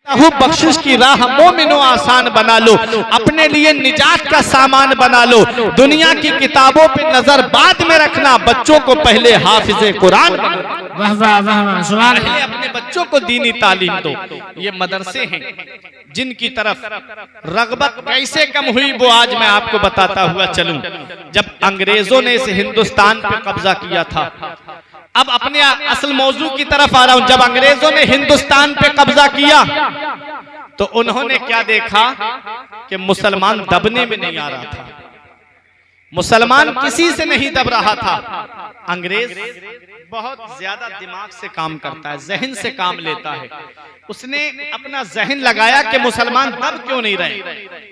बख्शिश की राह मोमिनो आसान बना लो, अपने लिए निजात का सामान बना लो। दुनिया की किताबों पे नजर बाद में रखना, बच्चों को पहले हाफिजे कुरान पहले अपने बच्चों को दीनी तालीम दो। ये मदरसे हैं जिनकी तरफ रगबत कैसे कम हुई वो आज मैं आपको बताता हुआ चलूं। जब अंग्रेजों ने इस हिंदुस्तान पे कब्जा किया था, अब अपने असल मौजू की तरफ आ रहा हूं। जब अंग्रेजों ने हिंदुस्तान पे कब्जा किया तो उन्होंने क्या देखा कि मुसलमान दबने में नहीं आ रहा था, मुसलमान किसी से नहीं दब रहा था। अंग्रेज बहुत ज्यादा दिमाग से काम करता है, जहन से काम लेता है। उसने अपना जहन लगाया कि मुसलमान दब क्यों नहीं रहे,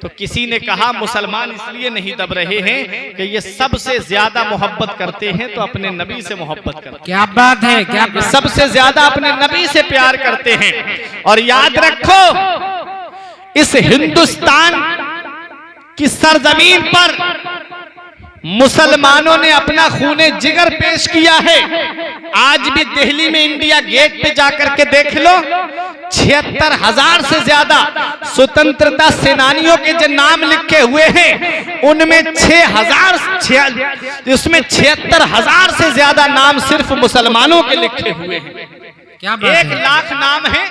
तो किसी ने कहा मुसलमान इसलिए नहीं दब रहे हैं कि ये सबसे ज्यादा मोहब्बत करते हैं तो अपने नबी से मोहब्बत करते हैं। क्या बात है, क्या बात। सबसे ज्यादा अपने नबी से प्यार करते हैं। और याद रखो, इस हिंदुस्तान की सरजमीन पर मुसलमानों ने अपना खूने जिगर पेश किया है। आज भी दिल्ली में इंडिया गेट पे जाकर के देख लो, 76,000 से ज्यादा स्वतंत्रता सेनानियों के जो नाम लिखे हुए हैं उनमें 76,000 से ज्यादा नाम सिर्फ मुसलमानों के लिखे हुए हैं। क्या बात 1 लाख नाम है,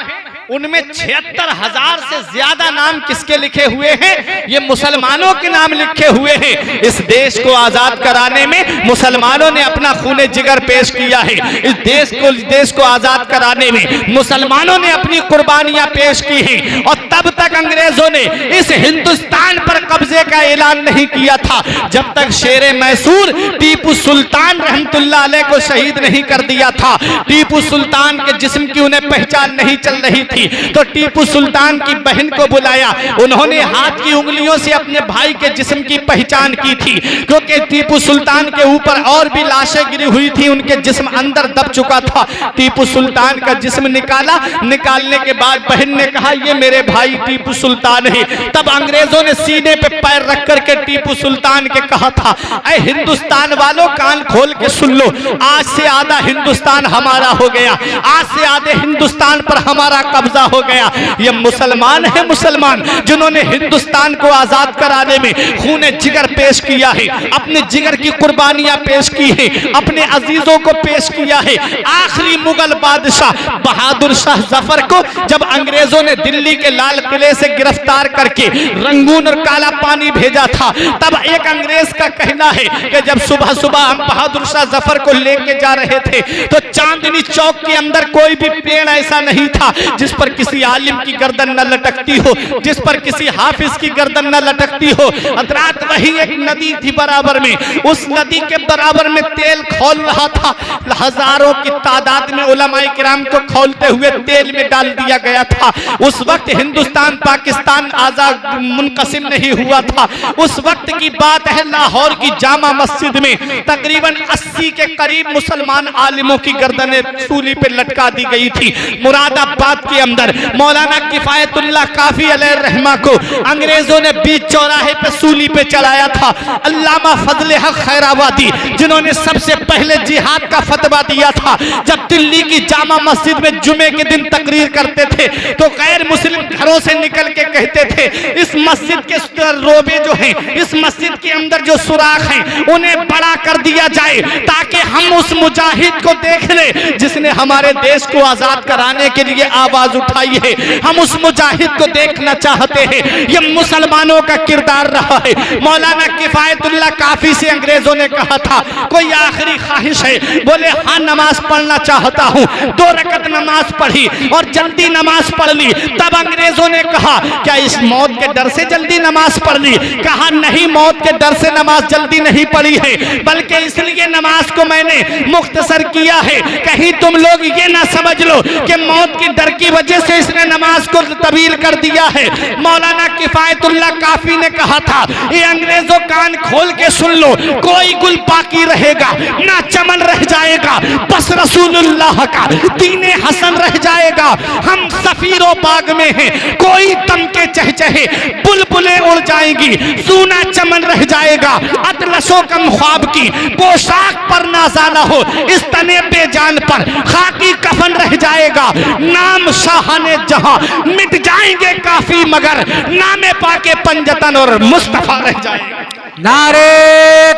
उनमें 76,000 से ज्यादा नाम किसके लिखे हुए हैं? ये मुसलमानों के नाम लिखे हुए हैं। इस देश को आजाद कराने में मुसलमानों ने अपना खूने जिगर पेश किया है। इस देश को आजाद कराने में मुसलमानों ने अपनी कुर्बानियां पेश की हैं। और तब तक अंग्रेजों ने इस हिंदुस्तान पर कब्जे का ऐलान नहीं किया था जब तक शेरे मैसूर टीपू सुल्तान रहमतुल्लाह अलैह को शहीद नहीं कर दिया था। टीपू सुल्तान के जिस्म की उन्हें पहचान नहीं चल रही थी तो टीपू सुल्तान की बहन को बुलाया। उन्होंने हाथ की उंगलियों से अपने भाई के जिस्म की पहचान की थी, क्योंकि टीपू सुल्तान के ऊपर और भी लाशें गिरी हुई थी, उनके जिस्म अंदर दब चुका था। टीपू सुल्तान का जिस्म निकाला, निकालने के बाद बहन ने कहा ये मेरे भाई टीपू सुल्तान है। तब अंग्रेजों ने सीने पे पैर रख करके टीपू सुल्तान के कहा था, ऐ हिंदुस्तान वालों कान खोल के सुन लो, आज से आधा हिंदुस्तान हमारा हो गया, आज से आधे हिंदुस्तान पर हमारा कब्जा हो गया। ये मुसलमान है, मुसलमान जिन्होंने हिंदुस्तान को आजाद कराने में खूने जिगर पेश किया है, अपने जिगर की कुर्बानियां पेश की है, अपने अजीजों को पेश किया है। आखिरी मुगल बादशाह बहादुर शाह जफर को जब अंग्रेजों ने दिल्ली के लाल किले से गिरफ्तार करके रंगून और काला पानी भेजा था, तब एक अंग्रेज का कहना है कि जब सुबह सुबह हम बहादुर शाह जफर को लेके जा रहे थे तो चांदनी चौक के अंदर कोई भी पेड़ ऐसा नहीं था जिस पर किसी आलिम की गर्दन न लटकती हो, जिस पर किसी हाफिज की गर्दन न लटकती हो। रात वही एक नदी थी बराबर में, उस नदी के बराबर में तेल खौल रहा था। हजारों की तादाद में उलमाए किराम को खौलते हुए तेल में डाल दिया गया था। उस वक्त हिंदुस्तान पाकिस्तान आजाद मुनकसिम नहीं हुआ था। उस वक्त की बात है, लाहौर की जामा मस्जिद में तकरीबन 80 के करीब मुसलमान आलिमों की गर्दनें सूली पे लटका दी गई थी। मुरादाबाद के अंदर मौलाना किफायतुल्लाह काफी अलैहि रहमा को अंग्रेजों ने बीच चौराहे पे सूली पे चलाया था। अल्लामा फजले हक खैराबादी जिन्होंने सबसे पहले जिहाद का फतवा दिया था, जब दिल्ली की जामा मस्जिद में जुमे के दिन तकरीर करते थे तो गैर मुस्लिम घरों से निकल के कहते थे इस मस्जिद के रोबे जो हैं, इस मस्जिद के अंदर जो सुराख हैं उन्हें बड़ा कर दिया जाए ताकि हम उस मुजाहिद को देख ले जिसने हमारे देश को आजाद कराने के लिए आवाज उठाई है। हम उस मुजाहिद को देखना चाहते हैं। ये मुसलमानों का किरदार रहा है। मौलाना किफायतुल्लाह काफी से अंग्रेजों ने कहा था कोई आखिरी ख्वाहिश है? बोले हाँ, नमाज पढ़ना चाहता हूँ। 2 रकत नमाज पढ़ी और जल्दी नमाज पढ़ ली। तब अंग्रेजों ने कहा क्या इस मौत के डर से जल्दी नमाज पढ़ ली? कहा नहीं, मौत के डर से नमाज जल्दी नहीं पढ़ी है, बल्कि इसलिए नमाज को मैंने मुख्तसर किया है कहीं तुम लोग ये ना समझ लो कि मौत की डर की वजह से इसने नमाज को तवील कर दिया है। मौलाना किफायतुल्लाह काफी ने कहा था ये अंग्रेजों कान खोल के सुन लो, कोई गुल बाकी रहेगा ना चमन रह जाएगा, बस रसूलुल्लाह का दीने हसन रह जाएगा। हम सफीरों बाग में हैं, कोई दम के चहचहे बुलबुलें उड़ जाएंगी, सूना चमन रह जाएगा। अतलशों कम ख्वाब की पोशाक पर नाजाना हो, इस तने बेजान पर खाकी कफन रह जाएगा। नाम शाहाने जहां, मिट जाएंगे काफी मगर नामे पाके पंजतन और मुस्तफा रह जाएंगे। नारे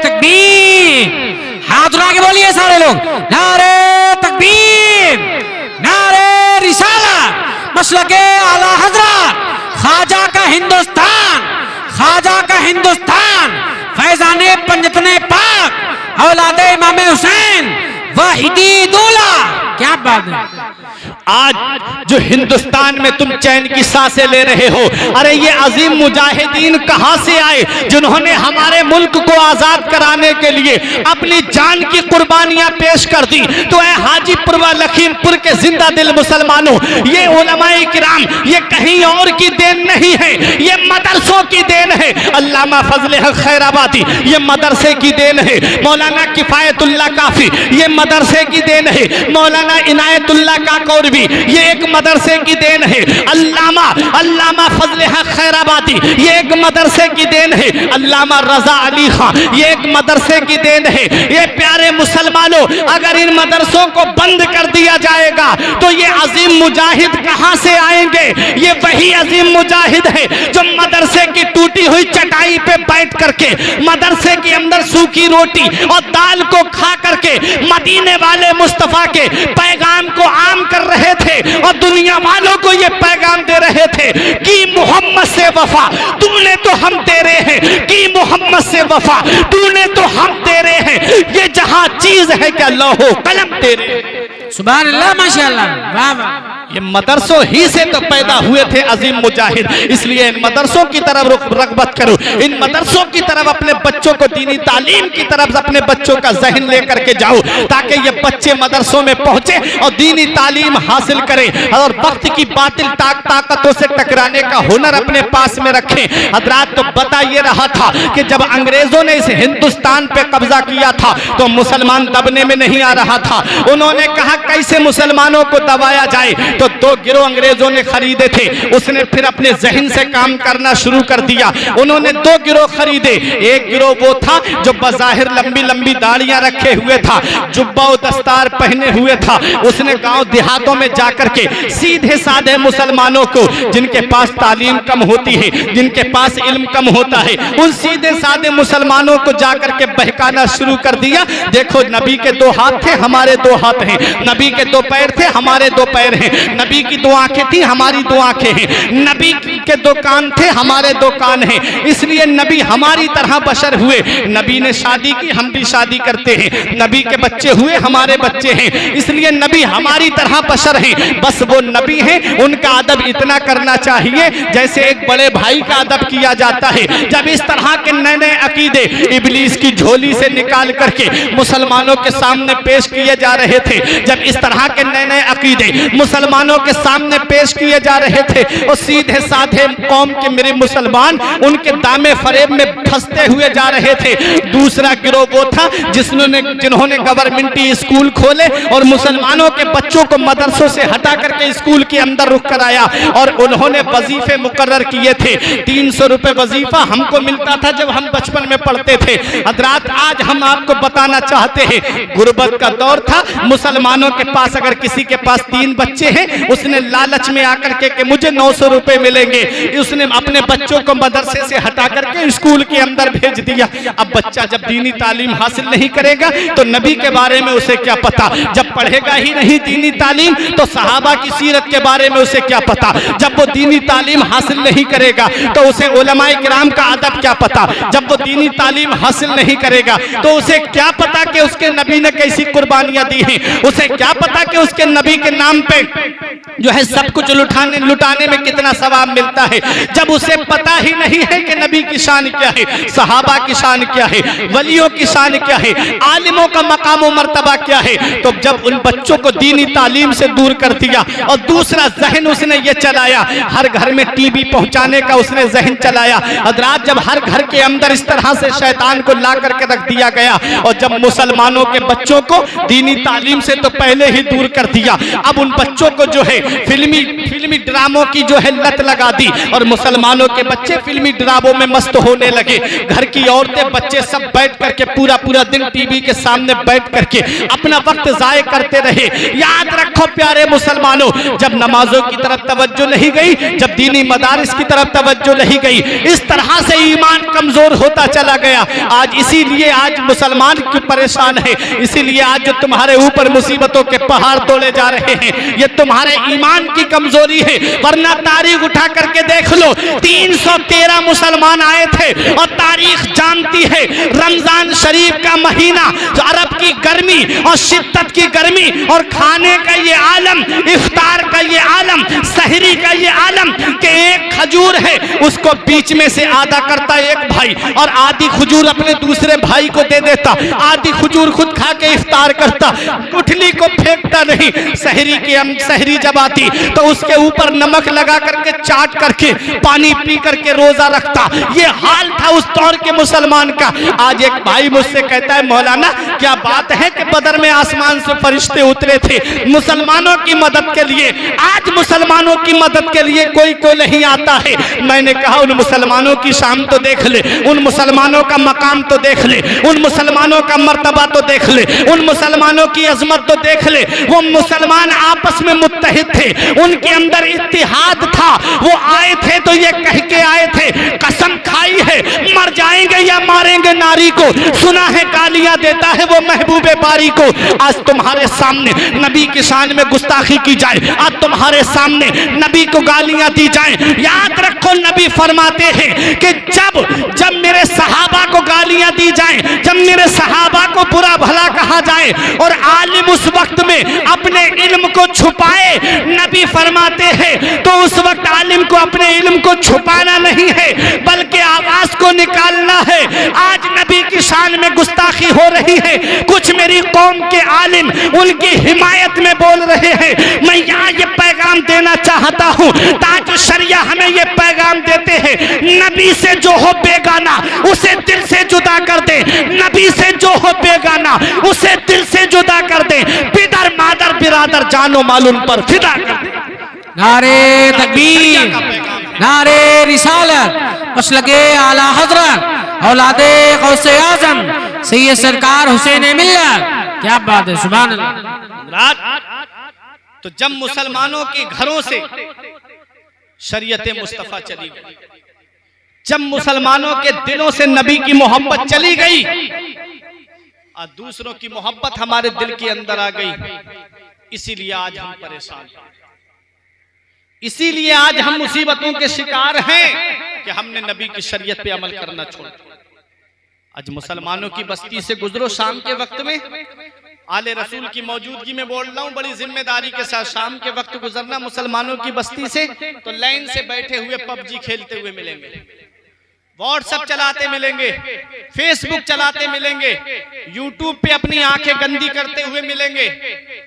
तकबीर, हाथ उठा के बोलिए सारे लोग, नारे तकबीर, नारे रिसाला, मसलके आला हजरत, ख्वाजा का हिंदुस्तान, ख्वाजा का हिंदुस्तान, फैजाने पंजतने पाक, औलादे इमाम हुसैन, वाहिदी दूल्हा। क्या बात है। आज जो हिंदुस्तान में तुम चैन की सांसें ले रहे हो, अरे ये अजीम मुजाहिदीन कहां से आए जिन्होंने हमारे मुल्क को आजाद कराने के लिए अपनी जान की कुर्बानियां पेश कर दी। तो ऐ हाजीपुर व लखीमपुर के जिंदा दिल मुसलमानों, ये उलमाए किराम ये कहीं और की देन नहीं है, ये मदरसों की देन है। अल्लामा फजले हक खैराबादी ये मदरसे की देन है, मौलाना किफायतुल्लाह काफी ये मदरसे की देन है, मौलाना इनायतुल्लाह काकोरी ये एक मदरसे की देन है, अल्लामा फजले हक खैराबादी ये एक मदरसे की देन है, अल्लामा रजा अली खान ये एक मदरसे की देन है। ये प्यारे मुसलमानों, अगर इन मदरसों को बंद कर दिया जाएगा तो ये अजीम मुजाहिद कहां से आएंगे। ये वही अजीम मुजाहिद है जो मदरसे की टूटी हुई चटाई पे बैठ करके मदरसे के अंदर सूखी रोटी और दाल को खा करके मदीने वाले मुस्तफा के पैगाम को आम कर रहे थे और दुनिया वालों को ये पैगाम दे रहे थे कि मोहम्मद से वफा तूने तो हम तेरे हैं, कि मोहम्मद से वफा तूने तो हम तेरे हैं, ये जहां चीज है क्या लौहो कलम तेरे। सुभान अल्लाह, माशाअल्लाह, वाह वाह। ये मदरसों ही से तो पैदा हुए थे अजीम मुजाहिद, इसलिए इन मदरसों की तरफ रगबत करो, इन मदरसों की तरफ अपने बच्चों को दीनी तालीम की तरफ अपने बच्चों का जहन लेकर के जाओ ताकि ये बच्चे मदरसों में पहुंचे और दीनी तालीम हासिल करें और वक्त की बातिल ताकतों से टकराने का हुनर अपने पास में रखें। हजरात, तो बता ये रहा था कि जब अंग्रेजों ने इस हिंदुस्तान पे कब्जा किया था तो मुसलमान दबने में नहीं आ रहा था। उन्होंने कहा कैसे मुसलमानों को दबाया जाए, तो दो गिरोह अंग्रेजों ने खरीदे थे। उसने फिर अपने जहन से काम करना शुरू कर दिया। उन्होंने दो गिरोह खरीदे। एक गिरोह वो था जो बज़ाहिर लंबी लंबी दाढ़ियां रखे हुए था, जुब्बा और दस्तार पहने हुए था। उसने गांव देहातों में जाकर के सीधे साधे मुसलमानों को, जिनके पास तालीम कम होती है, जिनके पास इल्म कम होता है, उन सीधे साधे मुसलमानों को जाकर के बहकाना शुरू कर दिया। देखो, नबी के दो हाथ थे, हमारे दो हाथ हैं, नबी के दो पैर थे, हमारे दो पैर हैं, नबी की दो आंखें थी, हमारी दो आंखें हैं, नबी के दो कान थे, हमारे दो कान हैं, इसलिए नबी हमारी तरह बशर हुए। नबी ने शादी की, हम भी शादी करते हैं, नबी के बच्चे हुए, हमारे बच्चे हैं, इसलिए नबी हमारी तरह बशर हैं। बस वो नबी हैं, उनका अदब इतना करना चाहिए जैसे एक बड़े भाई का अदब किया जाता है। जब इस तरह के नए नए अकीदे इब्लीस की झोली से निकाल करके मुसलमानों के सामने पेश किए जा रहे थे, जब इस तरह के नए नए अकीदे मुसलमानों के सामने पेश किए जा रहे थे और सीधे साधे कौम के मेरे मुसलमान उनके दामे फरेब में फंसते हुए जा रहे थे। दूसरा गिरोह वो था जिन्होंने गवर्नमेंटी स्कूल खोले और मुसलमानों के बच्चों को मदरसों से हटा करके स्कूल के अंदर रुक कराया और उन्होंने वजीफे मुकर्रर किए थे। 300 रुपए वजीफा हमको मिलता था जब हम बचपन में पढ़ते थे। हजरात, आज हम आपको बताना चाहते हैं, गुर्बत का दौर था, मुसलमानों के पास अगर किसी के पास 3 बच्चे हैं, उसने लालच में आकर के मुझे 900 रुपए मिलेंगे, उसने अपने बच्चों को मदरसे से हटा करके स्कूल के अंदर भेज दिया। अब बच्चा जब दीनी तालीम हासिल नहीं करेगा तो नबी के बारे में उसे क्या पता, जब पढ़ेगा ही नहीं दीनी तालीम तो सहाबा की सीरत के बारे में उसे क्या पता, जब वो दीनी तालीम हासिल नहीं करेगा तो उसे उलमाए किराम का अदब क्या पता, जब वो दीनी तालीम हासिल नहीं करेगा तो उसे क्या पता कि उसके नबी ने कैसी कुर्बानियां दी हैं, उसे क्या पता कि उसके नबी के नाम पे जो है सब कुछ लुटाने में कितना सवाब मिलता है। जब उसे पता ही नहीं है कि नबी की शान क्या है, सहाबा की शान क्या है, वलियों की शान क्या है, आलिमों का मकाम और मर्तबा क्या है, तो जब उन बच्चों को दीनी तालीम से दूर कर दिया और दूसरा जहन उसने ये चलाया, हर घर में टीवी पहुंचाने का उसने जहन चलाया। हजरात, जब हर घर के अंदर इस तरह से शैतान को ला करके रख दिया गया और जब मुसलमानों के बच्चों को दीनी तालीम से तो पहले ही दूर कर दिया, अब उन बच्चों को को जो है फिल्मी ड्रामों की जो है लत लगा दी और मुसलमानों के बच्चे फिल्मी ड्रामों में मस्त होने लगे। घर की औरतें बच्चे सब बैठ करके पूरा दिन टीवी के सामने बैठ करके अपना वक्त जाया करते रहे। याद रखो प्यारे मुसलमानों, जब नमाजों की तरफ तवज्जो नहीं गई, जब दीनी मदारिस की तरफ तवज्जो नहीं गई, इस तरह से ईमान कमजोर होता चला गया। आज इसीलिए आज मुसलमान क्यों परेशान है, इसीलिए आज जो तुम्हारे ऊपर मुसीबतों के पहाड़ तोड़े जा रहे हैं ये तुम्हारे ईमान की कमजोरी है। वरना तारीख उठा करके देख लो, 313 मुसलमान आए थे और तारीख जानती है रमजान शरीफ का महीना, जो अरब की गर्मी और शिद्दत की गर्मी और खाने का ये आलम, इफ्तार का ये आलम, सहरी का ये आलम कि एक खजूर है उसको बीच में से आधा करता एक भाई और आधी खजूर अपने दूसरे भाई को दे देता, आधी खजूर खुद खा के इफ्तार करता, गुठली को फेंकता नहीं। सहरी जब आती तो उसके ऊपर नमक लगा करके चाट करके पानी पी करके रोजा रखता। ये हाल था उस दौर के मुसलमान का। आज एक भाई मुझसे कहता है, मौलाना क्या बात है कि बदर में आसमान से फरिश्ते उतरे थे मुसलमानों की मदद के लिए, आज मुसलमानों की मदद के लिए कोई नहीं आता है। मैंने कहा उन मुसलमानों की शान तो देख ले, उन मुसलमानों का मकाम तो देख ले, उन मुसलमानों का मर्तबा तो देख ले, उन मुसलमानों की अजमत तो देख ले। वो मुसलमान आपस में मुत्तहिद थे, उनके अंदर इत्तिहाद था। वो आए थे तो ये कह के आए थे, कसम खाई है मर जाएंगे या मारेंगे नारी को, सुना है गालियां देता है वो महबूबे बारी को। आज तुम्हारे सामने नबी की शान में गुस्ताखी की जाए, आज तुम्हारे सामने नबी को गालियां दी जाए। याद रखो नबी फरमाते हैं कि जब मेरे सहाबा को गालियां दी जाए, जब मेरे सहाबा को बुरा भला कहा जाए और आलिम उस वक्त में अपने इल्म को छुपाए, नबी फरमाते हैं तो उस वक्त आलिम को अपने इल्म को छुपाना नहीं है बल्कि आवाज को निकालना है। आज नबी की शान में गुस्ताखी हो रही है, कुछ मेरी कौम के आलिम उनकी हिमायत में बोल रहे हैं। मैं यहाँ ये पैगाम देना चाहता हूँ ताकि शरिया हमें ये पैगाम देते हैं, नबी से जो हो बेगाना उसे दिल से जुदा कर दे, नबी से जो हो बेगाना उसे दिल से जुदा कर दे, पितर मादर बिरादर जानो मालूम पर फिदा कर दे। नारे तकबीर, नारे रिसालत, मसलके आला हजरत औलादे गौसे आजम सैयद सरकार हुसैन मिल्लत। क्या बात है, सुभान अल्लाह। तो जब मुसलमानों के घरों से शरीयत मुस्तफा चली गई, जब मुसलमानों के दिलों से नबी की मोहब्बत चली गई और दूसरों की मोहब्बत हमारे दिल के अंदर आ गई, इसीलिए आज हम परेशान हैं, इसीलिए आज हम मुसीबतों के शिकार हैं कि हमने नबी की शरीयत पे अमल करना छोड़ दिया। आज मुसलमानों की बस्ती से गुजरो शाम के वक्त में, आले रसूल की मौजूदगी में बोल रहा हूँ, बड़ी जिम्मेदारी के साथ शाम के वक्त गुजरना मुसलमानों की बस्ती से तो लाइन से बैठे हुए पबजी खेलते हुए मिलेंगे, व्हाट्सएप चलाते मिलेंगे, फेसबुक चलाते मिलेंगे, यूट्यूब पे अपनी आंखें गंदी करते हुए मिलेंगे।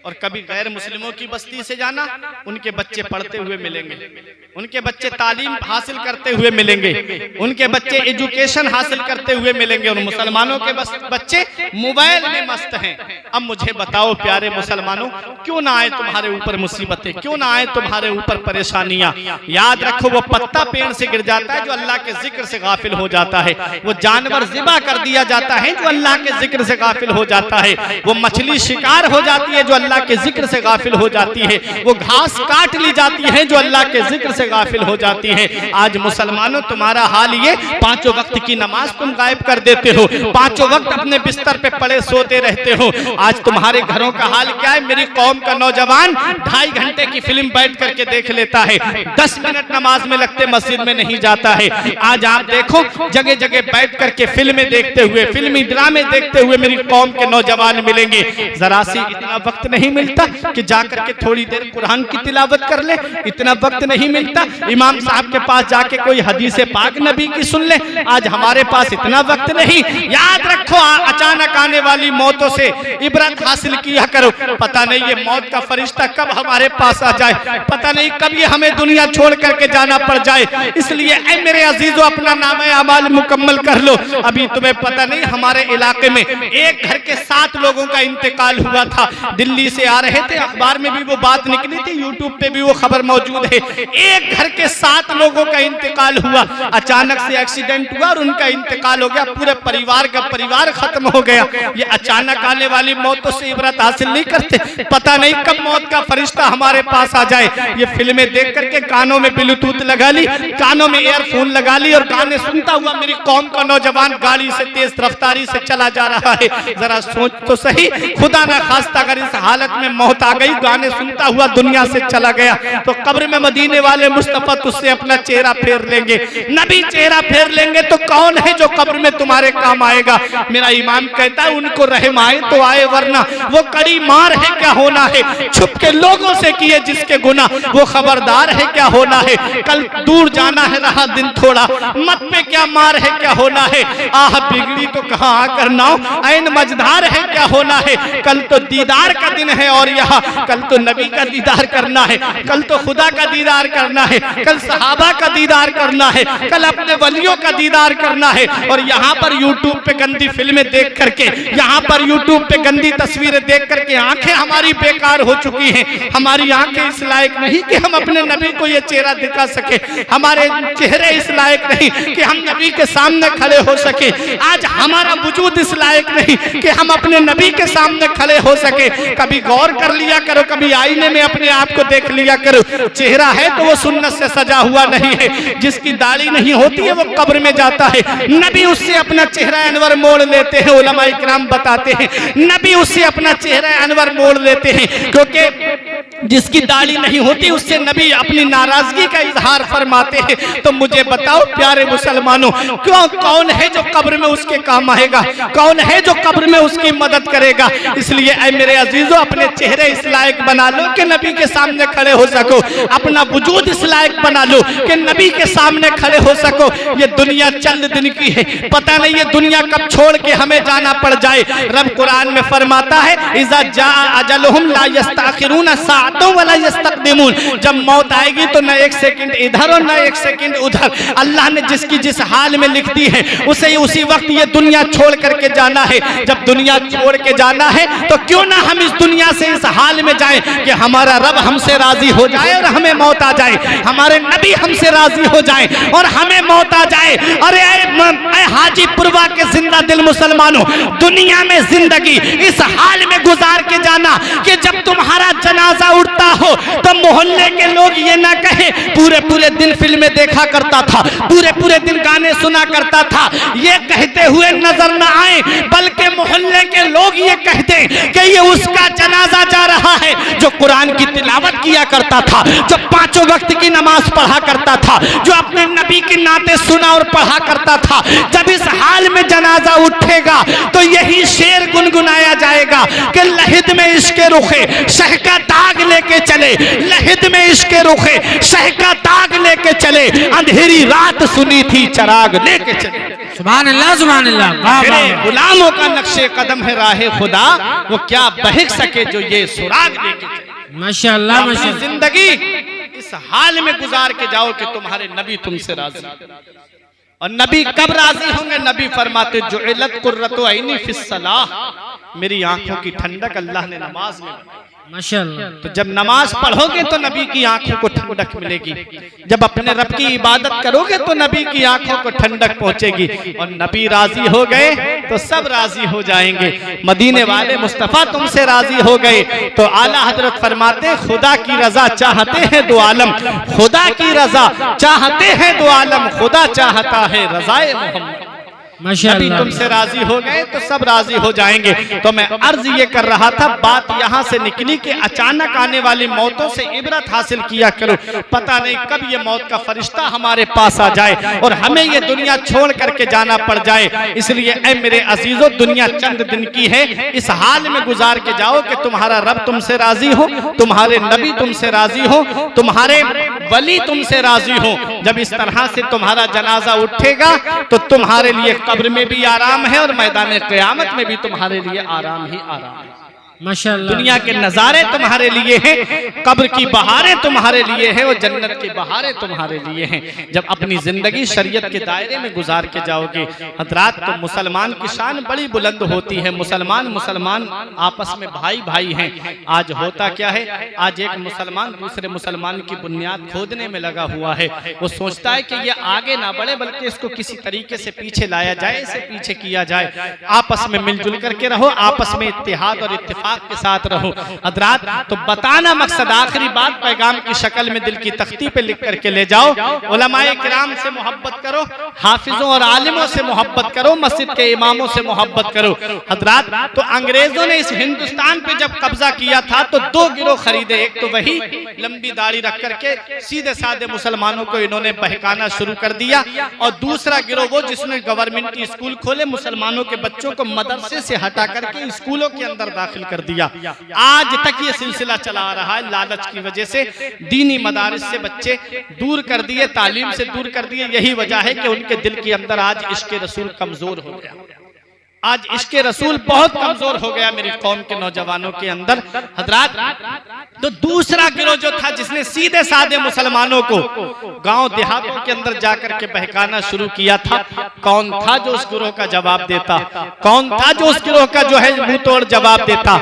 और कभी गैर मुस्लिमों की बस्ती से जाना, उनके बच्चे पढ़ते हुए मिलेंगे, उनके बच्चे तालीम हासिल करते हुए मिलेंगे, उनके बच्चे एजुकेशन हासिल करते हुए मिलेंगे और मुसलमानों के बच्चे मोबाइल में मस्त हैं। अब मुझे बताओ प्यारे मुसलमानों, क्यों ना आए तुम्हारे ऊपर मुसीबतें, क्यों ना आए तुम्हारे ऊपर परेशानियां। याद रखो वो पत्ता पेड़ से गिर जाता है जो अल्लाह के जिक्र से गाफिल हो जाता है, वो जानवर ज़िबा कर दिया जाता है जो अल्लाह के जिक्र से गाफिल हो जाता है, वो मछली शिकार हो जाती है जो अल्लाह के जिक्र से गाफिल हो जाती है, वो घास काट ली जाती है जो अल्लाह के जिक्र से गाफिल हो जाती है। आज मुसलमानों तुम्हारा हाल ये, पांचों वक्त की नमाज तुम गायब कर देते हो, पांचों वक्त अपने बिस्तर पे पड़े सोते रहते हो। आज तुम्हारे घरों का हाल क्या है? मेरी कौम का नौजवान 2.5 घंटे की फिल्म बैठ करके देख लेता है, 10 मिनट नमाज में लगते मस्जिद में नहीं जाता है। आज आप देखो जगह जगह बैठ करके फिल्में देखते हुए, फिल्मी ड्रामे देखते हुए मेरी कौम के नौजवान मिलेंगे। जरा सी इतना वक्त नहीं मिलता कि जाकर के थोड़ी देर कुरान की तिलावत कर ले, इतना वक्त नहीं मिलता इमाम साहब के पास जाके कोई हदीस पाक नबी की सुन ले। आज हमारे पास इतना वक्त नहीं। याद रखो अचानक आने वाली मौतों से इबरत हासिल किया करो। पता नहीं ये मौत का फरिश्ता कब हमारे पास आ जाए, पता नहीं कब ये हमें दुनिया छोड़ करके जाना पड़ जाए। इसलिए ऐ मेरे अजीजों, अपना नाम नामे अमाल मुकम्मल कर लो। अभी तुम्हें पता नहीं, हमारे इलाके में एक घर के 7 लोगों का इंतकाल हुआ था। दिल्ली से आ रहे थे, अखबार में भी वो बात निकली थी, यूट्यूब पे भी वो खबर मौजूद है। एक घर के 7 लोगों का इंतकाल हुआ, अचानक से एक्सीडेंट हुआ और उनका इंतकाल हो गया। पूरे परिवार का परिवार खत्म हो गया। ये अचानक आने वाली मौतों से इबरत हासिल नहीं करते, पता नहीं कब मौत का फरिश्ता हमारे पास आ जाए। ये फिल्में देख करके कानों में ब्लूटूथ लगा ली, कानों में ईयरफोन लगा ली और गाने सुनता हुआ मेरी कौम का नौजवान गाड़ी से तेज रफ्तारी से चला जा रहा है। जरा सोच तो सही, खुदा ना खास्ता अगर इस हालत में मौत आ गई, गाने सुनता हुआ दुनिया से चला गया, तो कब्र में मदीने वाले मुस्तफा तुझसे अपना चेहरा फेर लेंगे। नबी चेहरा फेर लेंगे तो कौन है जो कब्र में तुम्हारे काम आएगा? मेरा इमाम कहता है उनको रहम आए तो आए, वरना वो कड़ी मार है क्या होना है। छुप के लोगों से किए जिसके गुनाह, वो खबरदार है क्या होना है। कल दूर जाना है, रहा दिन थोड़ा, मत पे क्या मार है क्या होना है। आह बिगड़ी तो कहाँ आकर नाव, ऐन मझधार है क्या होना है। कल तो दीदार का दिन है और यहाँ कल तो नबी का दीदार करना है, कल तो खुदा का दीदार करना है, कल सहाबा का दीदार करना है, कल अपने वलियों का दीदार करना है। और यहाँ पर यूट्यूब पे गंदी फिल्में देख करके, यहाँ पर यूट्यूब पे गंदी तस्वीरें देख करके आंखें हमारी बेकार हो चुकी हैं। हमारी आंखें इस लायक नहीं कि हम अपने नबी को ये चेहरा दिखा सके, हमारे चेहरे इस लायक नहीं कि हम नबी के सामने खड़े हो सके। आज हमारा वजूद इस लायक नहीं कि हम अपने नबी के सामने खड़े हो सके। कभी गौर कर लिया करो, कभी आईने में अपने आप को देख लिया करो। चेहरा है तो वो सुन्नत से सजा हुआ नहीं है। जिसकी दाढ़ी नहीं होती है वो कब्र में जाता है। नबी उससे अपना चेहरा अनवर मोड़ लेते हैं। उलमा इकराम बताते हैं नबी उससे अपना चेहरा अनवर मोड़ लेते हैं, क्योंकि जिसकी दाढ़ी नहीं होती उससे नबी अपनी नाराजगी का इजहार फरमाते हैं। तो मुझे बताओ प्यारे मुसलमानों, क्यों कौन है जो कब्र में उसके काम आएगा? कौन है जो कब्र में उसकी मदद करेगा? इसलिए ऐ मेरे अजीजों, अपने चेहरे इस लायक बना लो कि नबी के सामने खड़े हो सको। अपना वजूद इस लायक बना लो कि नबी के सामने खड़े हो सको। ये दुनिया चंद दिन की है, पता नहीं ये दुनिया कब छोड़ के हमें जाना पड़ जाए। रब कुरान में फरमाता है इज़ा जा अजलहुम ला यस्तअखिरून साअतन वला यस्तक़दिमून। जब मौत आएगी तो न एक सेकंड इधर और न एक सेकंड उधर। अल्लाह ने जिसकी जिस हाल में लिख दी है उसे उसी वक्त ये दुनिया छोड़ करके जाना है। जब दुनिया छोड़ के जाना है तो क्यों ना हम इस दुनिया से इस हाल में जाएं कि हमारा रब हमसे राजी हो जाए और हमें मौत आ जाए, हमारे नबी हमसे राजी हो जाए और हमें मौत आ जाए। अरे हाजीपुरवा के जिंदा दिल मुसलमानों, दुनिया में जिंदगी इस हाल में गुजार के जाना कि जब तुम्हारा जनाजा उठता हो तो मोहल्ले के लोग ये ना कहे पूरे पूरे दिन फिल्में देखा करता था, पूरे पूरे दिन गाने सुना करता था, ये कहते हुए नजर न आए, बल्कि मोहल्ले के लोग ये कहते कि ये उसका जनाजा जा रहा है जो कुरान की तिलावत किया करता था, जो 5 वक्त की नमाज पढ़ा करता था, जो अपने नबी की नाते सुना और पढ़ा करता था। जब इस हाल में जनाजा उठेगा तो यही शेर गुनगुनाया जाएगा कि लहिद में इश्क रुखे शह का दाग लेके चले, लहिद में इश्क रुखे शह का दाग लेके चले, अंधेरी रात सुनी थी चराग लेके चले। सुभान अल्लाह, सुभान अल्लाह। मेरे गुलामों का नक्शे कदम है राहे खुदा, वो क्या बहक सके जो ये सुराग लेके चले। माशाअल्लाह, माशाअल्लाह। जिंदगी इस हाल में गुजार के जाओ कि तुम्हारे नबी तुमसे राजी। और नबी कब राजी होंगे? नबी फरमाते जुइलत कुर्रतु ऐनी फिस्सलाह, मेरी आंखों की ठंडक अल्लाह ने नमाज में बनाई। माशाअल्लाह। तो जब नमाज पढ़ोगे तो नबी की आंखों को ठंडक मिलेगी, जब अपने रब की इबादत करोगे तो नबी की आंखों को ठंडक पहुंचेगी। और नबी राजी हो गए तो सब राजी हो जाएंगे। मदीने वाले मुस्तफा तुमसे राजी हो गए तो आला हजरत फरमाते खुदा की रजा चाहते हैं दो आलम, खुदा की रजा चाहते हैं दो आलम, खुदा चाहता है रजाए मोहम्मद। नबी तुमसे राजी हो गए तो सब राजी हो जाएंगे। तो मैं अर्ज ये कर रहा था, बात यहाँ से निकली कि अचानक आने वाली मौतों से इबरत हासिल किया करो। पता नहीं कब ये मौत का फरिश्ता हमारे पास आ जाए और हमें ये दुनिया छोड़ करके जाना पड़ जाए। इसलिए ऐ मेरे अजीजों, दुनिया चंद दिन की है, इस हाल में गुजार के जाओ कि तुम्हारा रब तुमसे राजी हो, तुम्हारे नबी तुमसे राजी हो, तुम्हारे वली तुमसे राजी हो। जब इस तरह से तुम्हारा जनाजा उठेगा तो तुम्हारे लिए कब्र में भी आराम है और मैदान क़यामत में भी तुम्हारे लिए आराम ही आराम है। माशाअल्लाह। दुनिया के नजारे तुम्हारे लिए हैं, कब्र की बहारें तुम्हारे लिए हैं और जन्नत की बहारें तुम्हारे लिए हैं। जब अपनी जिंदगी शरीयत के दायरे में गुजार के जाओगे हजरात, तो मुसलमान की शान बड़ी बुलंद होती है। मुसलमान आपस में भाई भाई हैं। आज होता क्या है, आज एक मुसलमान दूसरे मुसलमान की बुनियाद खोदने में लगा हुआ है। वो सोचता है कि ये आगे ना बढ़े बल्कि इसको किसी तरीके से पीछे लाया जाए, इसे पीछे किया जाए। आपस में मिलजुल करके रहो, आपस में इत्तेहाद और इत्तेफाक के साथ रहो हजरात। तो बताना मकसद, आखिरी बात पैगाम की शक्ल में दिल की तख्ती पे लिख करके ले जाओ। उलमाए किराम से मोहब्बत करो, हाफिजों और आलिमों से मोहब्बत करो, मस्जिद के इमामों से मोहब्बत करो हजरात। तो अंग्रेजों ने इस हिंदुस्तान पे जब कब्जा किया था तो दो गिरोह खरीदे। एक तो वही लंबी दाढ़ी रख करके सीधे साधे मुसलमानों को इन्होंने बहकाना शुरू कर दिया, और दूसरा गिरोह वो जिसने गवर्नमेंट स्कूल खोले, मुसलमानों के बच्चों को मदरसे से हटा करके स्कूलों के अंदर दाखिल कर दिया। आज तक ये सिलसिला चला आ रहा है। लालच की वजह से दीनी मदारिस से बच्चे दूर कर दिए, तालीम से दूर कर दिए। यही वजह है कि उनके दिल के अंदर आज इश्क़ रसूल कमजोर हो गया। आज इश्क़ रसूल बहुत कमजोर हो गया मेरी कौम के नौजवानों के अंदर हजरात। तो दूसरा गिरोह जो था जिसने सीधे साधे मुसलमानों को गांव देहातों के अंदर जाकर के बहकाना शुरू किया था, कौन था जो उस गिरोह का जवाब देता? कौन था जो उस गिरोह का जो है मुंह तोड़ जवाब देता?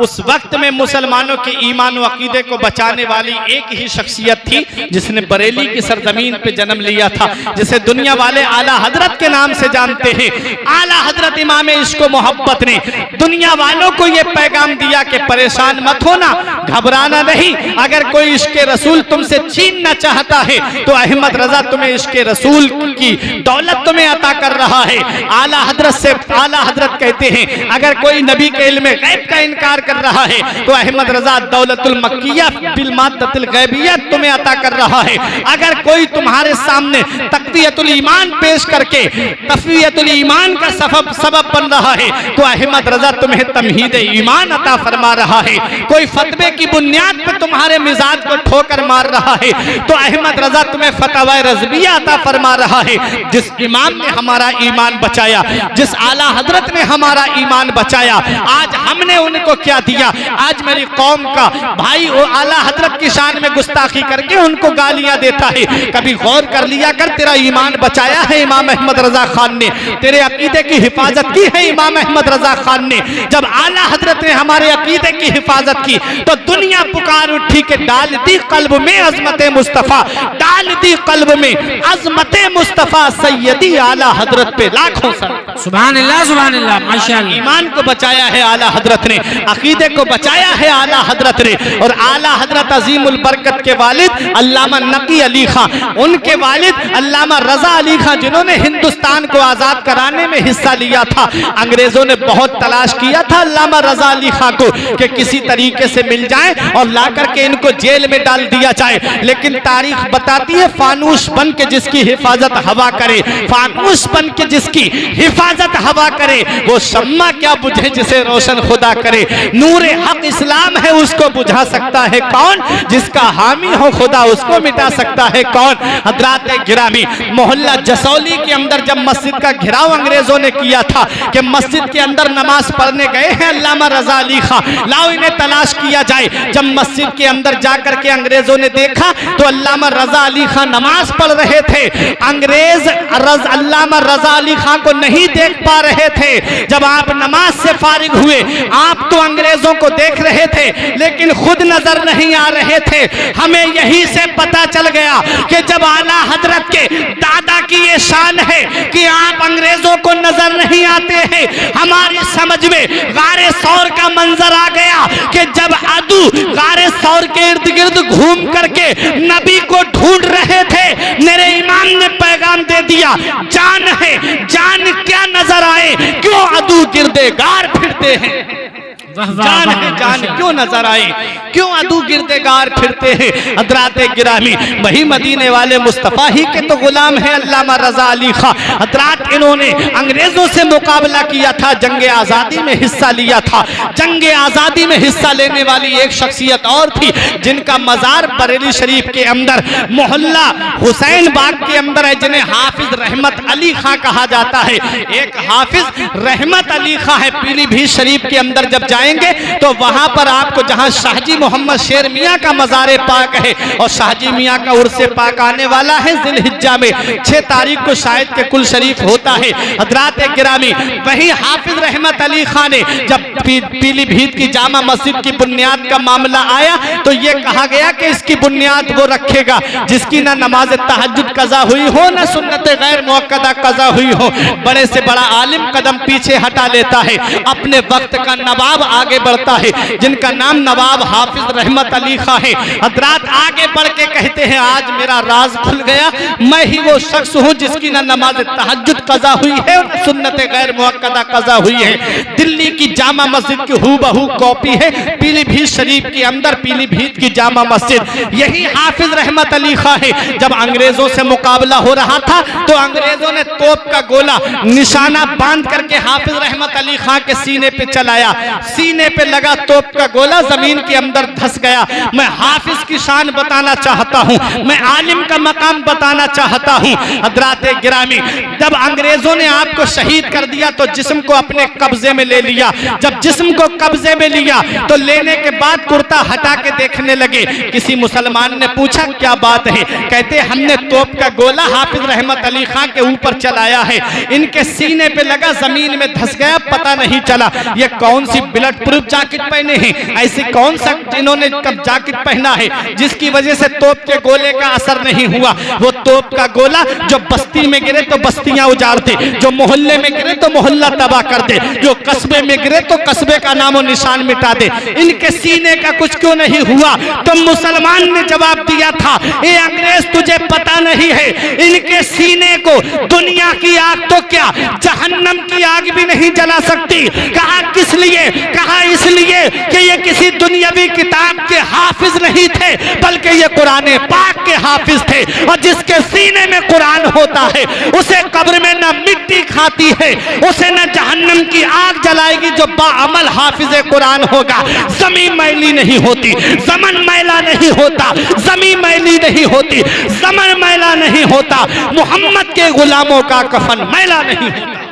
उस वक्त में मुसलमानों के ईमान व अकीदे को बचाने वाली एक ही शख्सियत थी जिसने बरेली की सरजमीन पे जन्म लिया था, जिसे दुनिया वाले आला हजरत के नाम से जानते हैं। आला हजरत इमाम इश्क़ मोहब्बत ने दुनिया वालों को यह पैगाम दिया कि परेशान मत होना, घबराना नहीं। अगर कोई इश्क़ रसूल तुमसे छीनना चाहता है तो अहमद रजा तुम्हें इश्क़ रसूल की दौलत तुम्हें अता कर रहा है। आला हजरत कहते हैं अगर कोई नबी के इल्म गैब का इनकार कर रहा है तो अहमद रजा दौलतुल मक्किया बिल माद्दतिल गैबिय्या तुम्हें अता कर रहा है। अगर कोई तुम्हारे सामने तक़वियतुल ईमान पेश करके तक़वियतुल ईमान का सबब बन रहा है तो अहमद रजा तुम्हें तमहीद ईमान अता फरमा रहा है। कोई फतवे की बुनियाद पर तुम्हारे मिजाज को ठोकर मार रहा है तो अहमद रजा तुम्हें फतवा रज़विया अता फरमा रहा है। जिस इमाम ने हमारा ईमान बचाया, जिस आला हजरत ने हमारा ईमान बचाया, आज हमने उनको क्या दिया? आज मेरी कौम का भाई वो आला हजरत की शान में गुस्ताखी करके उनको गालियां देता है। कभी गौर कर लिया कर, तेरा ईमान बचाया है इमाम अहमद रजा खान ने, तेरे अकीदे की हिफाजत की है इमाम अहमद रजा खान ने। जब आला हजरत ने हमारे अकीदे की हिफाजत की तो दुनिया पुकार उठी कि डाल दी कल्ब में अजमत मुस्तफा, डाल दी कल्ब में अजमत मुस्तफा सैयदी आला हजरत पे लाखों सलाम। सुभान अल्लाह माशाअल्लाह। ईमान को बचाया है आला हजरत ने, अकीदे को बचाया है आला हजरत ने। और आला हजरत अजीमुल बरकत के वालिद अल्लामा नकी अली खां, उनके वालिद अल्लामा रजा अली खां, जिन्होंने हिंदुस्तान को आजाद कराने में हिस्सा लिया था। अंग्रेजों ने बहुत तलाश किया था अल्लामा रजा अली खां को कि किसी तरीके से मिल जाए और लाकर के इनको जेल में डाल दिया जाए, लेकिन तारीख बताती है फानूस बन के जिसकी हिफाजत हवा करे, फानूस बन के जिसकी हिफाजत हवा करे, वो शम्मा क्या बुझे जिसे रोशन खुदा करे। नूरे हक इस्लाम है उसको बुझा सकता है कौन? जिसका हामी हो खुदा उसको मिटा सकता है कौन? हजरात गिरामी, मोहल्ला जसौली के अंदर जब मस्जिद का घेराव अंग्रेजों ने किया था कि मस्जिद के अंदर नमाज पढ़ने गए हैं अल्लामा रजा अली खां, लाओ इन्हें तलाश किया जाए। जब मस्जिद के अंदर जाकर के अंग्रेजों ने देखा तो अल्लामा रजा अली खां नमाज पढ़ रहे थे। अंग्रेज अल्लामा रजा अली खां को नहीं देख पा रहे थे। जब आप नमाज से फारिग हुए, आप तो अंग्रेजों को देख रहे थे लेकिन खुद नजर नहीं आ रहे थे। हमें यही से पता चल गया कि जब आला हजरत के दादा की ये शान है कि आप अंग्रेजों को नजर नहीं आते हैं, हमारी समझ में गारे सौर का मंजर आ गया कि जब अदू गारे सौर के इर्द गिर्द घूम करके नबी को ढूंढ रहे थे, मेरे इमाम ने पैगाम दे दिया, जान है जान क्या नजर आए, क्यों अदू गिरदे गार फिरते हैं। जान है जान क्यों नजर आए, क्यों अदू गिरदेगार फिरते हैं। हजरात गिरामी, वही मदीने वाले मुस्तफ़ा ही के तो गुलाम है अल्लामा रजा अली खां। हजरात इन्होंने अंग्रेजों से मुकाबला किया था, जंग आज़ादी में हिस्सा लिया था। जंग आज़ादी में हिस्सा लेने वाली एक शख्सियत और थी जिनका मज़ार बरेली शरीफ के अंदर मोहल्ला हुसैन बाग के अंदर है, जिन्हें हाफिज रहमत अली खां कहा जाता है। एक हाफिज रहमत अली खां है, पीलीभीत शरीफ के अंदर जब जाए जाएंगे तो वहां पर आपको जहां शाहजी मोहम्मद शेर मियाँ का मज़ार पाक है और शाहजी मियाँ का उर्से पाक आने वाला है जिलहिज्जा में 6 तारीख को शायद के कुल शरीफ होता है। हजरात गिरामी, वही हाफिज रहमत अली खान ने जब पीलीभीत की जामा मस्जिद की बुनियाद का मामला आया तो ये कहा गया कि इसकी बुनियाद वो रखेगा जिसकी ना नमाज तहज्जुद कज़ा हुई हो ना सुन्नत गैर मुअक्कदा कज़ा हुई हो। बड़े से बड़ा आलिम कदम पीछे हटा लेता है, अपने वक्त का नवाब आगे बढ़ता है, जिनका नाम नवाब हाफिज रहमत अली खां है। हजरात आगे बढ़ के कहते हैं आज मेरा राज खुल गया, मैं ही वो शख्स हूँ जिसकी ना नमाज तहज्जुद कज़ा हुई है और सुन्नत गैर मुअक्कदा कज़ा हुई है। दिल्ली की जामा मस्जिद की हूबहू कॉपी है पीलीभीत शरीफ के अंदर, पीलीभीत की जामा मस्जिद। यही हाफिज रहमत अली खां है। जब अंग्रेजों से मुकाबला हो रहा था तो अंग्रेजों ने तोप का गोला निशाना बांध करके हाफिज रहमत अली खां के सीने पे चलाया, सीने पे लगा तोप का गोला, जमीन के अंदर धंस गया। मैं हाफिज की शान बताना चाहता हूँ, मैं आलिम का मकाम बताना चाहता हूँ। हजरात गिरामी, जब अंग्रेजों ने आपको शहीद कर दिया तो जिस्म को अपने कब्जे में ले लिया। जब जिस्म को कब्जे में लिया तो लेने के बाद कुर्ता हटा के देखने लगे। किसी मुसलमान ने पूछा क्या बात है? कहते हमने तोप का गोला हाफिज रहमत अली खां के ऊपर चलाया है, इनके सीने पे लगा, जमीन में धंस गया, पता नहीं चला। ये कौन सी बुलेट प्रूफ जैकेट पहने हैं? ऐसी कौन सा इन्होंने जैकेट पहना है जिसकी वजह से तोप के गोले का असर नहीं हुआ? वो तोप का गोला जो बस्ती में गिरे तो बस्तियां उजाड़ दे, जो मोहल्ले में गिरे तो मोहल्ला तबाह कर दे, जो कस्बे में गिरे तो कस्बे का नामो निशान मिटा दे। इनके सीने का कुछ क्यों नहीं हुआ? तो मुसलमान ने जवाब दिया था, ये अंग्रेज तुझे पता नहीं है, इनके सीने को दुनिया की आग तो क्या जहन्नम की आग भी नहीं जला सकती। कहा किस लिए? कहा इसलिए कि ये किसी दुनियावी किताब के हाफिज नहीं थे बल्कि ये कुरान पाक के हाफिज थे, और जिसके सीने में कुरान होता है उसे कब्र में न मिट्टी खाती है, उसे न जहन्नम की आग जलाएगी। जो बाअमल हाफिज कुरान होगा, जमीन मैली नहीं होती, जमन मैला नहीं होता, जमीन मैली नहीं होती, जमन मैला नहीं होता, मोहम्मद के गुलामों का कफन मैला नहीं होता।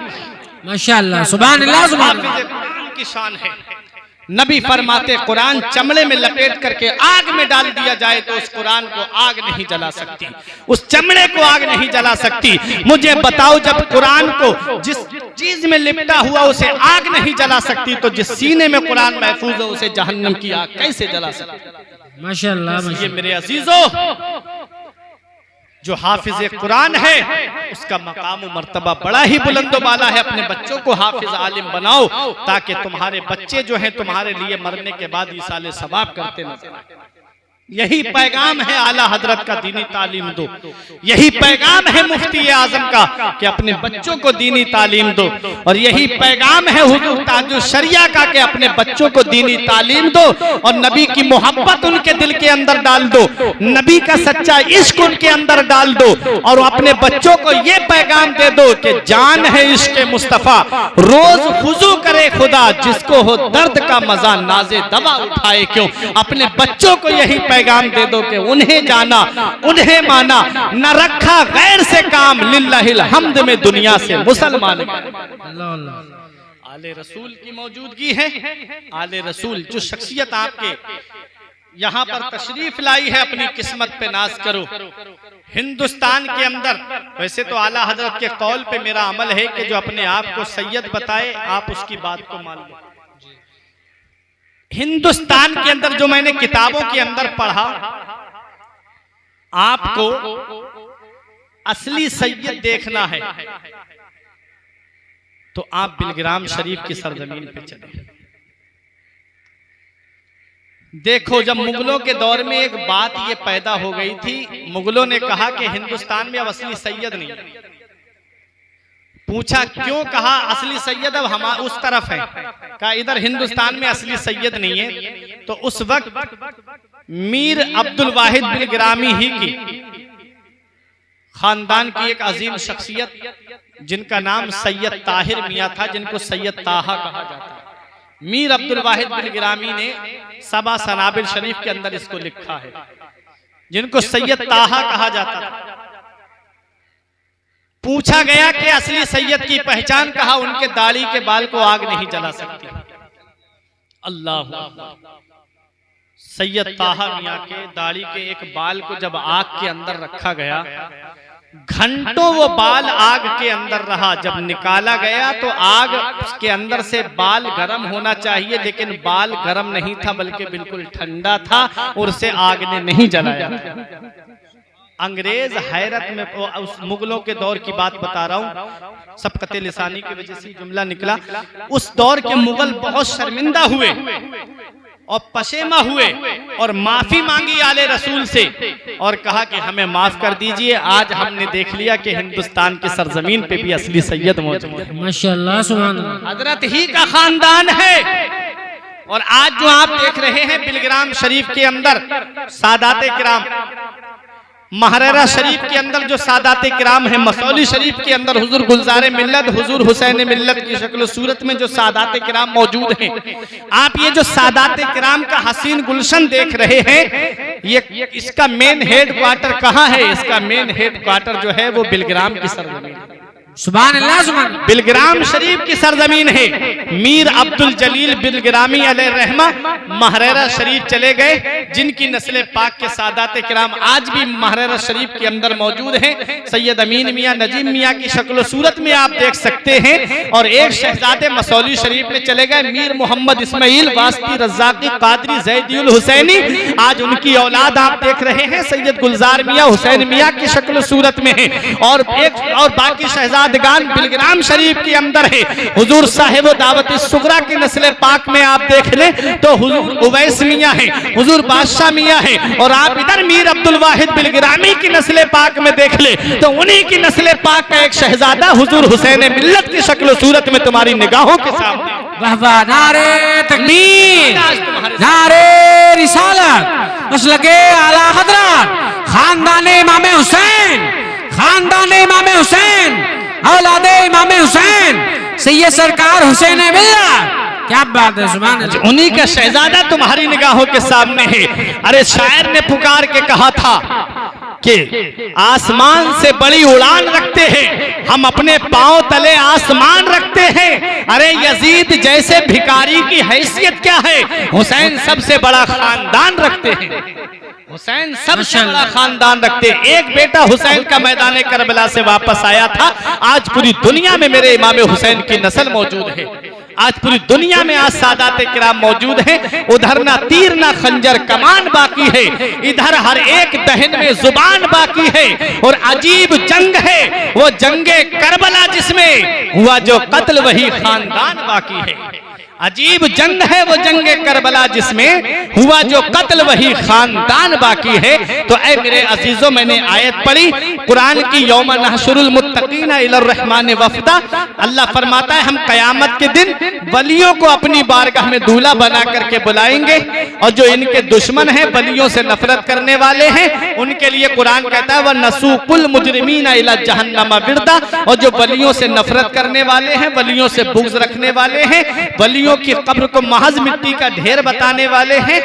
माशाअल्लाह, सुभान अल्लाह, सुभान अल्लाह। कुरान की शान है। नबी फरमाते कुरान चमड़े में लपेट करके आग में डाल दिया जाए तो उस कुरान को आग नहीं जला सकती, उस चमड़े को आग नहीं जला सकती। मुझे बताओ, जब कुरान को जिस चीज में लिपटा हुआ उसे आग नहीं जला सकती तो जिस सीने में कुरान महफूज है उसे जहन्नम की आग कैसे जला सकती? माशाअल्लाह। ये मेरे अजीजों, जो हाफिज कुरान है उसका मकाम मर्तबा बड़ा ही बुलंद बाला है। अपने बच्चों को हाफिज आलिम बनाओ ताकि तुम्हारे बच्चे जो हैं तुम्हारे लिए मरने के बाद इसाले सवाब करते नजर आए। यही पैगाम है आला हजरत का, दीनी तालीम दो। यही पैगाम है मुफ्ती आजम का कि अपने बच्चों को दीनी तालीम दो, और यही पैगाम है हुजूर ताजुश शरिया का कि अपने बच्चों को दीनी तालीम दो और नबी की मोहब्बत उनके दिल के अंदर डाल दो, नबी का सच्चा इश्क उनके अंदर डाल दो, और अपने बच्चों को ये पैगाम दे दो कि जान है इश्क मुस्तफा, रोज खुजू करे खुदा, जिसको हो दर्द का मजा नाजे दवा उठाए क्यों। अपने बच्चों को यही पैगाम दे दो कि उन्हें जाना, उन्हें माना, न रखा गैर से काम, लिल्लाहिल हम्द में दुनिया से मुसलमान। आले रसूल की मौजूदगी है। आले रसूल, जो शख्सियत आपके यहाँ पर तशरीफ लाई है, अपनी किस्मत पे नाज करो। हिंदुस्तान के अंदर, वैसे तो आला हजरत के कौल पे मेरा अमल है कि जो अपने आप को सैयद बताए आप उसकी बात को मान लो। हिंदुस्तान के अंदर जो मैंने किताबों के अंदर पढ़ा, आपको असली सैयद देखना है तो आप बिलग्राम शरीफ की सरजमीन पे चले। देखो, जब मुगलों के दौर में एक बात ये पैदा हो गई थी, मुगलों ने कहा कि हिंदुस्तान में अब असली सैयद नहीं है। पूछा क्यों? कहा असली सैयद अब हम उस तरफ है। कहा इधर हिंदुस्तान में असली सैयद नहीं है। तो उस वक्त मीर अब्दुल वाहिद बिलग्रामी ही की खानदान की एक अजीम शख्सियत जिनका नाम सैयद ताहिर मियाँ था, जिनको सैयद ताहा कहा जाता है। मीर अब्दुल वाहिद बिलग्रामी ने सबा सनाबिल शरीफ के अंदर इसको लिखा है, जिनको सैयद ताहा कहा जाता था। पूछा गया कि असली सैयद की पहचान, कहा उनके दाढ़ी के बाल को आग नहीं जला सकती। अल्लाह। सैयद ताहा मियां के दाढ़ी के एक बाल को जब आग के अंदर रखा गया, घंटों वो बाल आग के अंदर रहा। जब निकाला गया तो आग के अंदर से बाल गर्म होना चाहिए, लेकिन बाल गर्म नहीं था बल्कि बिल्कुल ठंडा था और उसे आग ने नहीं जलाया। अंग्रेज हैरत में, उस मुगलों के दौर की बात बता रहा हूँ, सबकते लिसानी की वजह से जुमला निकला। उस दौर के मुगल बहुत शर्मिंदा हुए और पशेमा हुए और माफी मांगी आले रसूल से और कहा कि हमें माफ कर दीजिए, आज हमने देख लिया कि हिंदुस्तान की सरजमीन पे भी असली सैयद मौजूद है। माशाअल्लाह, सुभान अल्लाह। हजरत ही का खानदान है। और आज जो आप देख रहे हैं बिलग्राम शरीफ के अंदर सादाते किराम, महरेरा शरीफ के अंदर जो सादाते किराम है, मसौली शरीफ के अंदर हुजूर गुलजारे मिल्लत, हुजूर हुसैन मिल्लत की शक्ल सूरत में जो सादाते किराम मौजूद हैं, आप ये जो सादाते किराम का हसीन गुलशन देख रहे हैं, ये इसका मेन हेड क्वार्टर कहाँ है? इसका मेन हेड क्वार्टर जो है वो बिलग्राम की सरजमीन है। सुभान अल्लाह, सुभान अल्लाह। बिलग्राम शरीफ की सरजमीन है। मीर अब्दुल जलील बिलग्रामी अलैहि रहमा महरेरा शरीफ चले गए, जिनकी नस्ल पाक के सादाते किराम आज भी महरेरा शरीफ के अंदर मौजूद हैं। सैयद अमीन मियां, नजीम मियां की शक्ल सूरत में आप देख सकते हैं। और एक शहजादे मसौली शरीफ में चले गए, मीर मोहम्मद इस्माइल वास्ती रज़ाकी कादरी ज़ैदियुल हुसैनी, आज उनकी औलाद आप देख रहे हैं सैयद गुलजार मियां, हुसैन मियां की शक्ल सूरत में है। और बाकी शहजाद बिलग्राम शरीफ के अंदर है। हुजूर साहिब दावत सुगरा की नस्ल पाक में आप देख लें तो हुजूर उवैस मियां है, हुजूर बादशाह मियां है। और आप इधर मीर अब्दुल वाहिद बिलग्रामी की नस्ल पाक में देख ले तो उन्हीं की नस्ल पाक का एक शहजादा हुजूर हुसैन मिल्लत की शक्ल सूरत में तुम्हारी निगाहों के सामने। वाह वाह, नारे तकबीर, नारे रिसालत, मसलके आला हजरत, खानदाने इमाम हुसैन, खानदाने इमाम हुसैन, औलादे इमाम हुसैन, सैयद सरकार हुसैन मिल्लत। क्या बात है, सुभान अल्लाह। उन्हीं का शहजादा तुम्हारी निगाहों के सामने है। अरे शायर ने पुकार के कहा था कि आसमान से बड़ी उड़ान रखते हैं हम, अपने पांव तले आसमान रखते हैं। अरे यजीद जैसे भिखारी की हैसियत क्या है, हुसैन सबसे बड़ा खानदान रखते हैं। हुसैन सबसे बड़ा खानदान रखते। एक बेटा हुसैन का मैदान करबला से वापस आया था। आज पूरी दुनिया में मेरे इमाम हुसैन की नस्ल मौजूद है। आज पूरी दुनिया में आज सादाते किराम मौजूद हैं। उधर ना तीर ना खंजर कमान बाकी है, इधर हर एक दहन में जुबान बाकी है। और अजीब जंग है वो जंगे करबला, जिसमें हुआ जो कत्ल वही खानदान बाकी है। अजीब जंग है वो जंगे करबला, जिसमें हुआ जो कत्ल वही खानदान बाकी है। तो ऐ मेरे अजीजों, मैंने आयत पढ़ी कुरान की, यौम नहशुरुल मुत्तकीना इलर रहमान वफ्दा। अल्लाह फरमाता है हम कयामत के दिन वलियों को अपनी बारगाह में दूल्हा बना करके बुलाएंगे, और जो इनके दुश्मन हैं, वलियों से नफरत करने वाले हैं, उनके लिए कुरान कहता है वह नसूकुल मुजरिमीना इला जहन्नम विरदा। और जो वलियों से नफरत करने वाले हैं, वलियों से बुग़्ज़ रखने वाले हैं, वलियों की कब्र को महज मिट्टी का ढेर बताने वाले हैं,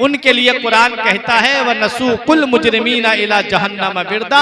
उनके लिए कुरान कहता है वह नसूकुल मुजरिमीना इला जहन्नम विरदा।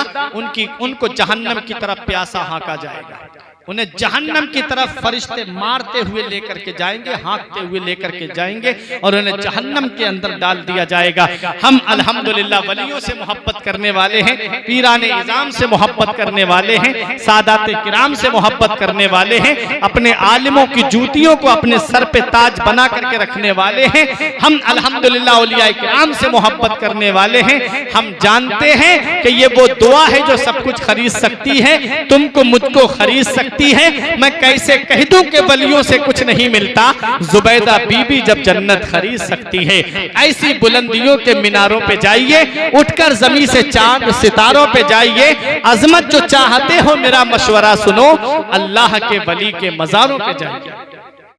उनको जहन्नम की तरफ प्यासा हाँका जाएगा। उन्हें जहन्नम की तरफ फरिश्ते मारते हुए लेकर के जाएंगे, हाँकते हुए लेकर के जाएंगे और उन्हें जहन्नम के अंदर डाल दिया जाएगा। हम अल्हम्दुलिल्लाह वलियों से मोहब्बत करने वाले हैं, पीराने इज़ाम से मोहब्बत करने वाले हैं, सादाते किराम से मोहब्बत करने वाले हैं, अपने आलिमों की जूतियों को अपने सर पे ताज बना करके रखने वाले हैं। हम अल्हम्दुलिल्लाह औलिया किराम से मोहब्बत करने वाले हैं। हम जानते हैं कि ये वो दुआ है जो सब कुछ खरीद सकती है, तुमको मुझको खरीद सकती है। मैं कैसे कह दूं कि वलियों से कुछ नहीं मिलता, जुबैदा बीबी जब जन्नत खरीद सकती है। ऐसी बुलंदियों के मीनारों पे जाइए, उठकर जमीन से चांद सितारों पे जाइए। अजमत जो चाहते हो मेरा मशवरा सुनो, अल्लाह के वली के मज़ारों पे जाइए।